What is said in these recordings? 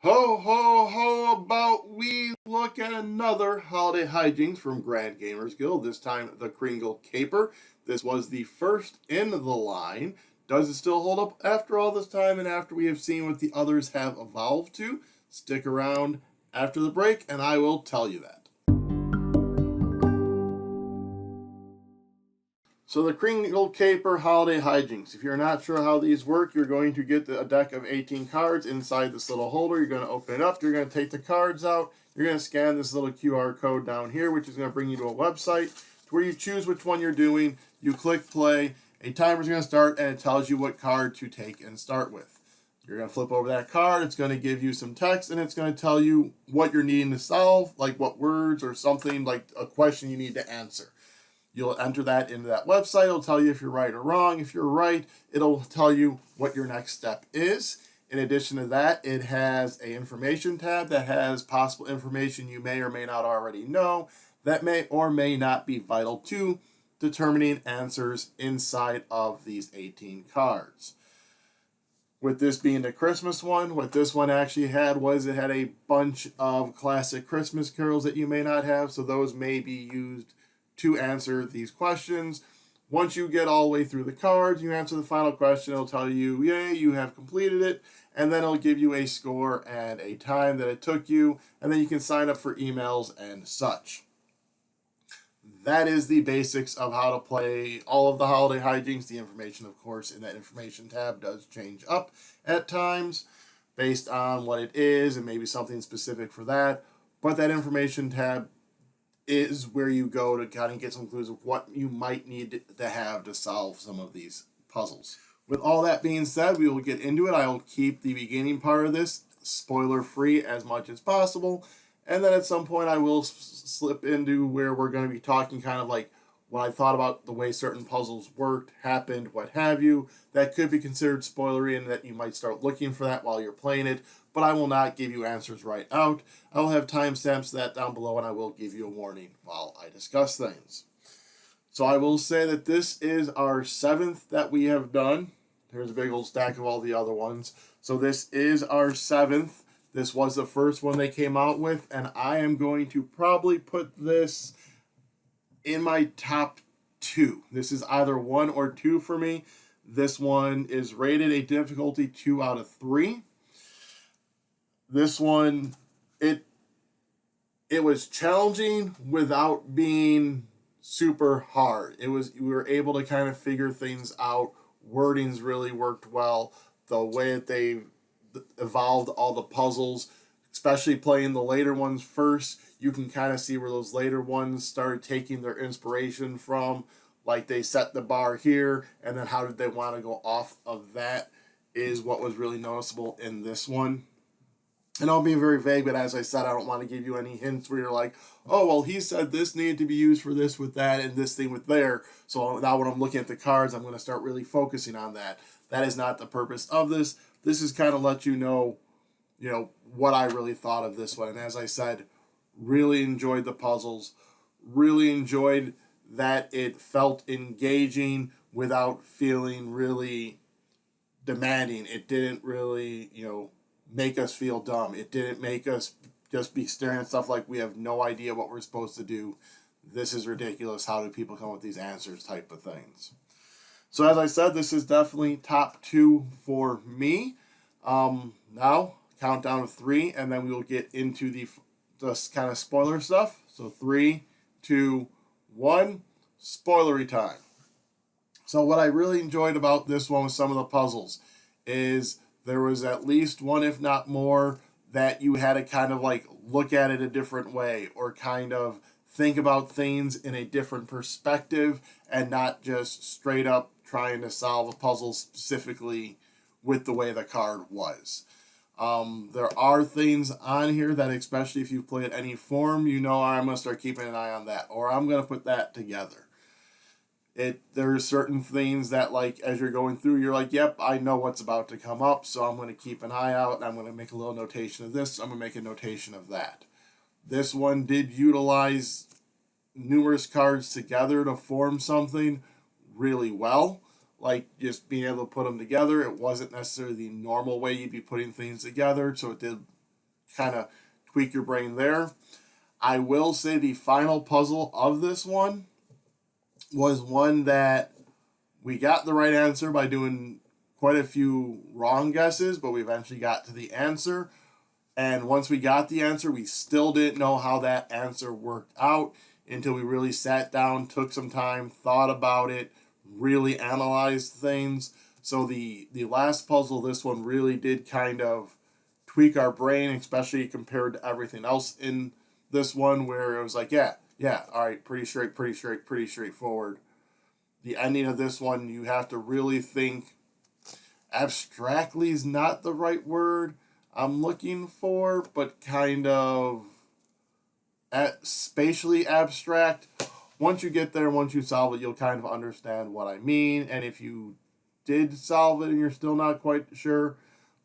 Ho, ho, ho, about we look at another holiday hijinks from Grand Gamers Guild, this time the Kringle Caper. This was the first in the line. Does it still hold up after all this time and after we have seen what the others have evolved to? Stick around after the break and I will tell you that. So the Kringle Caper Holiday Hijinks. If you're not sure how these work, you're going to get a deck of 18 cards inside this little holder. You're going to open it up. You're going to take the cards out. You're going to scan this little QR code down here, which is going to bring you to a website where you choose which one you're doing. You click play. A timer is going to start, and it tells you what card to take and start with. You're going to flip over that card. It's going to give you some text, and it's going to tell you what you're needing to solve, like what words or something, like a question you need to answer. You'll enter that into that website. It'll tell you if you're right or wrong. If you're right, it'll tell you what your next step is. In addition to that, it has an information tab that has possible information you may or may not already know that may or may not be vital to determining answers inside of these 18 cards. With this being the Christmas one, what this one actually had was it had a bunch of classic Christmas carols that you may not have, so those may be used to answer these questions. Once you get all the way through the cards, you answer the final question, it'll tell you, yay, you have completed it, and then it'll give you a score and a time that it took you, and then you can sign up for emails and such. That is the basics of how to play all of the holiday hijinks. The information, of course, in that information tab does change up at times based on what it is and maybe something specific for that, but that information tab is where you go to kind of get some clues of what you might need to have to solve some of these puzzles. With all that being said, we will get into it. I will keep the beginning part of this spoiler free as much as possible. And then at some point I will slip into where we're going to be talking kind of like what I thought about the way certain puzzles worked, happened, what have you. That could be considered spoilery and that you might start looking for that while you're playing it. But I will not give you answers right out. I will have timestamps to that down below, and I will give you a warning while I discuss things. So I will say that this is our 7th that we have done. Here's a big old stack of all the other ones. So this is our 7th. This was the first one they came out with, and I am going to probably put this in my top 2. This is either 1 or 2 for me. This one is rated a difficulty 2 out of 3. This one, it was challenging without being super hard. We were able to kind of figure things out. Wordings really worked well. The way that they evolved all the puzzles, especially playing the later ones first, you can kind of see where those later ones started taking their inspiration from. Like they set the bar here, and then how did they want to go off of that is what was really noticeable in this one. And I'll be very vague, but as I said, I don't want to give you any hints where you're like, oh, well, he said this needed to be used for this with that and this thing with there. So now when I'm looking at the cards, I'm going to start really focusing on that. That is not the purpose of this. This is kind of let you know, what I really thought of this one. And as I said, really enjoyed the puzzles. Really enjoyed that it felt engaging without feeling really demanding. It didn't really, make us feel dumb. It didn't make us just be staring at stuff like we have no idea what we're supposed to do. This is ridiculous. How do people come up with these answers type of things? So as I said, this is definitely top 2 for me. Now, countdown of 3, and then we will get into the kind of spoiler stuff. So 3, 2, 1, spoilery time. So what I really enjoyed about this one with some of the puzzles is there was at least one, if not more, that you had to kind of like look at it a different way or kind of think about things in a different perspective and not just straight up trying to solve a puzzle specifically with the way the card was. There are things on here that, especially if you play at any form, I'm going to start keeping an eye on that, or I'm going to put that together. There are certain things that, like, as you're going through, you're like, yep, I know what's about to come up, so I'm going to keep an eye out, and I'm going to make a little notation of this, I'm going to make a notation of that. This one did utilize numerous cards together to form something really well. Like, just being able to put them together. It wasn't necessarily the normal way you'd be putting things together, so it did kind of tweak your brain there. I will say the final puzzle of this one was one that we got the right answer by doing quite a few wrong guesses, but we eventually got to the answer. And once we got the answer, we still didn't know how that answer worked out until we really sat down, took some time, thought about it, really analyzed things. So the last puzzle, this one really did kind of tweak our brain, especially compared to everything else in this one, where it was like, yeah, all right, pretty straightforward. The ending of this one, you have to really think. Abstractly is not the right word I'm looking for, but kind of spatially abstract. Once you get there, once you solve it, you'll kind of understand what I mean. And if you did solve it and you're still not quite sure,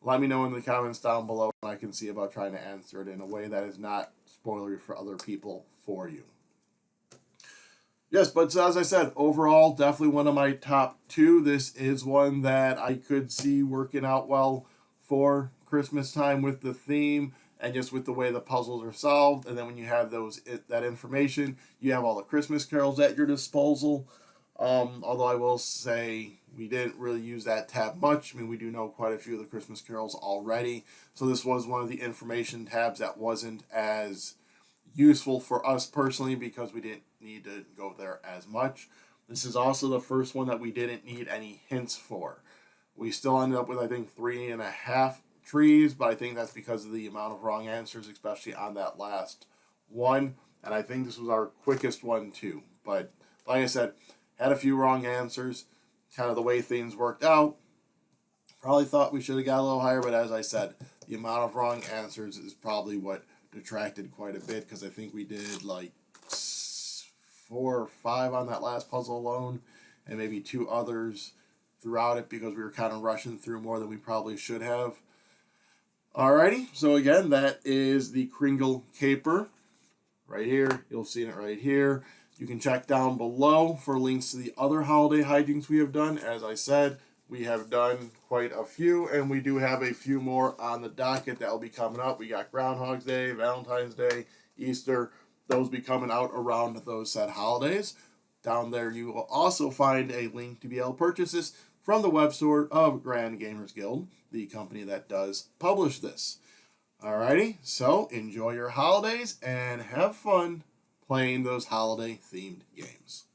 let me know in the comments down below, and I can see about trying to answer it in a way that is not spoilery for other people for you. Yes, but as I said, overall, definitely one of my top 2. This is one that I could see working out well for Christmas time with the theme and just with the way the puzzles are solved. And then when you have that information, you have all the Christmas carols at your disposal. Although I will say we didn't really use that tab much. I mean, we do know quite a few of the Christmas carols already. So this was one of the information tabs that wasn't as useful for us personally because we didn't need to go there as much. This is also the first one that we didn't need any hints for. We still ended up with, I think, 3.5 trees, but I think that's because of the amount of wrong answers, especially on that last one. And I think this was our quickest one too. But like I said, had a few wrong answers, kind of the way things worked out. Probably thought we should have got a little higher, but as I said, the amount of wrong answers is probably what detracted quite a bit, because I think we did like 4 or 5 on that last puzzle alone, and maybe 2 others throughout it because we were kind of rushing through more than we probably should have. Alrighty, so again, that is the Kringle Caper right here. You'll see it right here. You can check down below for links to the other holiday hijinks we have done. As I said, we have done quite a few, and we do have a few more on the docket that will be coming up. We got Groundhog's Day, Valentine's Day, Easter. Those will be coming out around those said holidays. Down there, you will also find a link to be able to purchase this from the web store of Grand Gamers Guild, the company that does publish this. Alrighty, so enjoy your holidays and have fun playing those holiday-themed games.